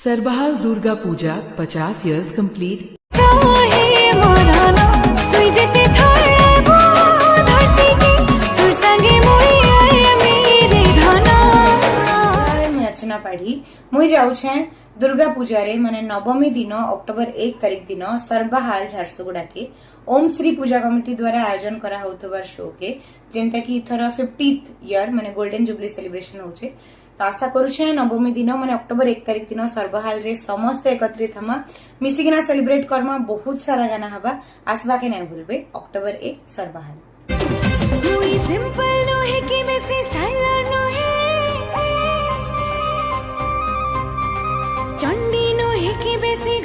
सरबहाल Durga Puja 50 years complete. अर्चना पाढ़ी मुई जाऊँ दुर्गा पूजा रे माने नवमी दिन अक्टोबर 1 तारीख दिन सर्बाहाल झारसुगुड़ा के ओम श्री पूजा कमिटी द्वारा आयोजन करा होतबार शो के जेनटा कि इथर 50th ईयर माने गोल्डन जुबली सेलिब्रेशन होचे। तो आशा करूछे नवमी दिन माने अक्टोबर 1 तारीख दिन सर्बाहाल रे समस्त एकत्रित हमा मिसिकिना सेलिब्रेट करमा बहुत सारा गाना हवा आसबा के नहीं भूलबे अक्टोबर 1 सर्बाहाल। सिंपल नो है कि मेसी स्टाइलर नो है चंडी नो है कि बेसी